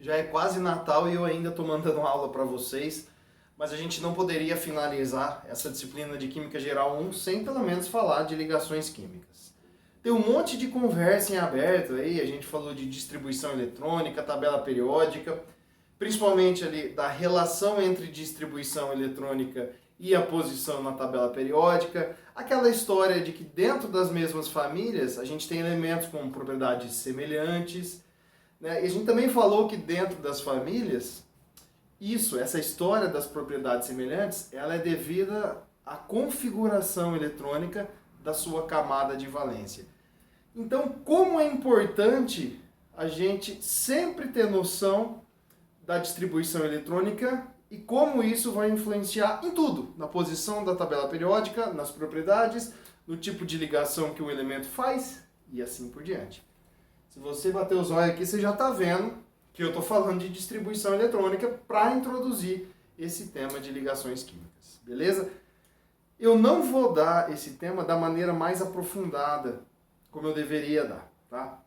Já é quase Natal e eu ainda estou mandando aula para vocês, mas a gente não poderia finalizar essa disciplina de Química Geral 1 sem pelo menos falar de ligações químicas. Tem um monte de conversa em aberto aí, a gente falou de distribuição eletrônica, tabela periódica, principalmente ali da relação entre distribuição eletrônica e a posição na tabela periódica, aquela história de que dentro das mesmas famílias a gente tem elementos com propriedades semelhantes, né? E a gente também falou que dentro das famílias, essa história das propriedades semelhantes, ela é devida à configuração eletrônica da sua camada de valência. Então, como é importante a gente sempre ter noção da distribuição eletrônica e como isso vai influenciar em tudo, na posição da tabela periódica, nas propriedades, no tipo de ligação que o elemento faz e assim por diante. Se você bater os olhos aqui, você já está vendo que eu estou falando de distribuição eletrônica para introduzir esse tema de ligações químicas, beleza? Eu não vou dar esse tema da maneira mais aprofundada como eu deveria dar, tá?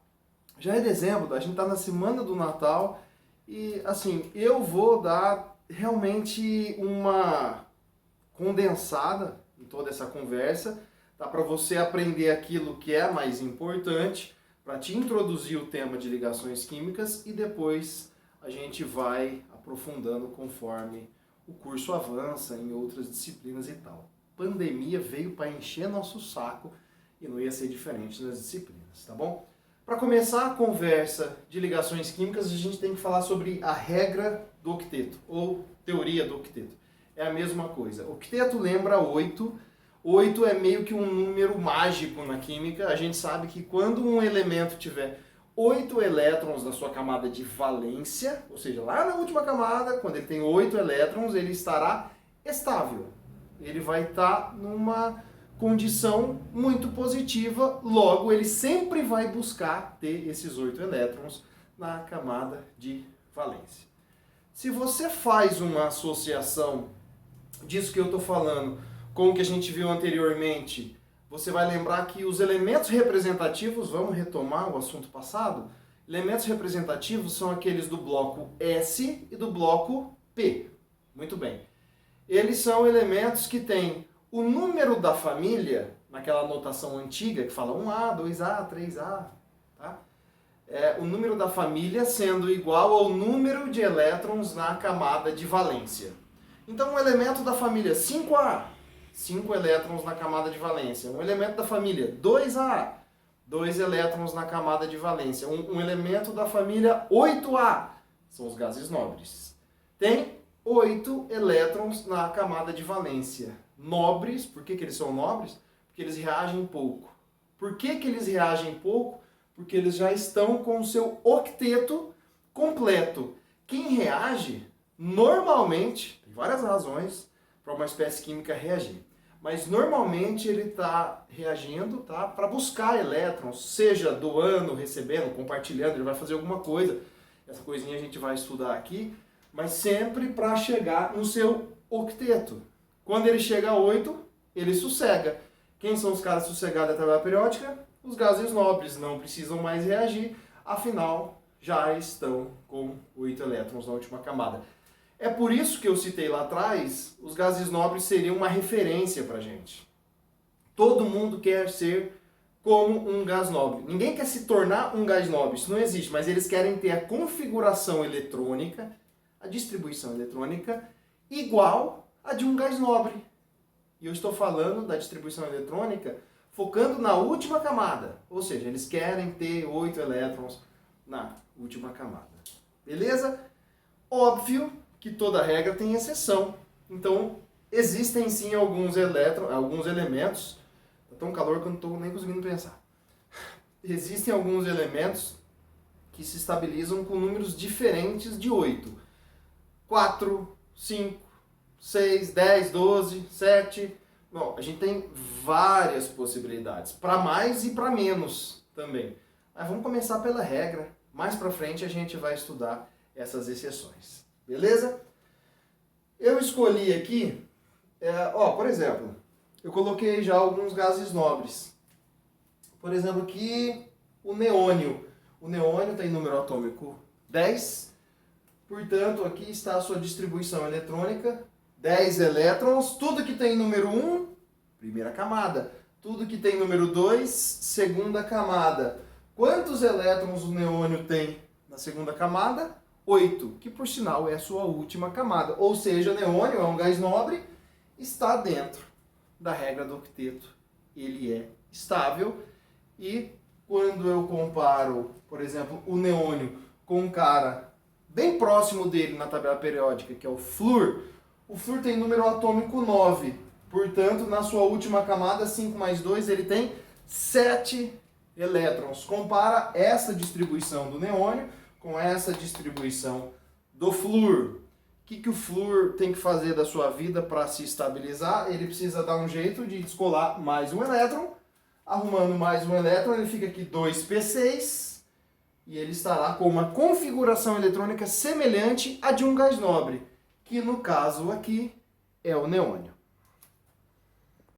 Já é dezembro, a gente está na semana do Natal e, assim, eu vou dar realmente uma condensada em toda essa conversa, tá? Para você aprender aquilo que é mais importante, para te introduzir o tema de ligações químicas e depois a gente vai aprofundando conforme o curso avança em outras disciplinas e tal. Pandemia veio para encher nosso saco e não ia ser diferente nas disciplinas, tá bom? Para começar a conversa de ligações químicas, a gente tem que falar sobre a regra do octeto, ou teoria do octeto. É a mesma coisa. O octeto lembra 8. 8 é meio que um número mágico na química. A gente sabe que quando um elemento tiver 8 elétrons na sua camada de valência, ou seja, lá na última camada, quando ele tem 8 elétrons, ele estará estável. Ele vai estar numa condição muito positiva, logo ele sempre vai buscar ter esses 8 elétrons na camada de valência. Se você faz uma associação disso que eu estou falando com o que a gente viu anteriormente, você vai lembrar que os elementos representativos, vamos retomar o assunto passado, elementos representativos são aqueles do bloco S e do bloco P. Muito bem. Eles são elementos que têm o número da família, naquela notação antiga que fala 1A, 2A, 3A, tá? O número da família sendo igual ao número de elétrons na camada de valência. Então, um elemento da família 5A, 5 elétrons na camada de valência. Um elemento da família 2A, 2 elétrons na camada de valência. Um elemento da família 8A, são os gases nobres. Tem 8 elétrons na camada de valência. Nobres, por que eles são nobres? Porque eles reagem pouco. Por que eles reagem pouco? Porque eles já estão com o seu octeto completo. Quem reage, normalmente, tem várias razões para uma espécie química reagir, mas normalmente ele está reagindo, tá, para buscar elétrons, seja doando, recebendo, compartilhando, ele vai fazer alguma coisa. Essa coisinha a gente vai estudar aqui, mas sempre para chegar no seu octeto. Quando ele chega a 8, ele sossega. Quem são os caras sossegados da tabela periódica? Os gases nobres não precisam mais reagir, afinal já estão com 8 elétrons na última camada. É por isso que eu citei lá atrás, os gases nobres seriam uma referência para a gente. Todo mundo quer ser como um gás nobre. Ninguém quer se tornar um gás nobre, isso não existe, mas eles querem ter a configuração eletrônica, a distribuição eletrônica, igual a de um gás nobre. E eu estou falando da distribuição eletrônica focando na última camada. Ou seja, eles querem ter 8 elétrons na última camada. Beleza? Óbvio que toda regra tem exceção. Então, existem sim alguns elementos. Tá tão calor que eu não estou nem conseguindo pensar. Existem alguns elementos que se estabilizam com números diferentes de 8. 4, 5, 6, 10, 12, 7. Bom, a gente tem várias possibilidades, para mais e para menos também. Mas vamos começar pela regra. Mais para frente a gente vai estudar essas exceções. Beleza? Eu escolhi aqui, por exemplo, eu coloquei já alguns gases nobres. Por exemplo, aqui o neônio. O neônio tem número atômico 10. Portanto, aqui está a sua distribuição eletrônica, 10 elétrons, tudo que tem número 1, primeira camada, tudo que tem número 2, segunda camada. Quantos elétrons o neônio tem na segunda camada? 8, que por sinal é a sua última camada. Ou seja, o neônio é um gás nobre, está dentro da regra do octeto. Ele é estável e quando eu comparo, por exemplo, o neônio com um cara bem próximo dele na tabela periódica, que é o flúor tem número atômico 9. Portanto, na sua última camada, 5 mais 2, ele tem 7 elétrons. Compara essa distribuição do neônio com essa distribuição do flúor. O que o flúor tem que fazer da sua vida para se estabilizar? Ele precisa dar um jeito de descolar mais um elétron. Arrumando mais um elétron, ele fica aqui 2p6 e ele estará com uma configuração eletrônica semelhante à de um gás nobre, que no caso aqui é o neônio.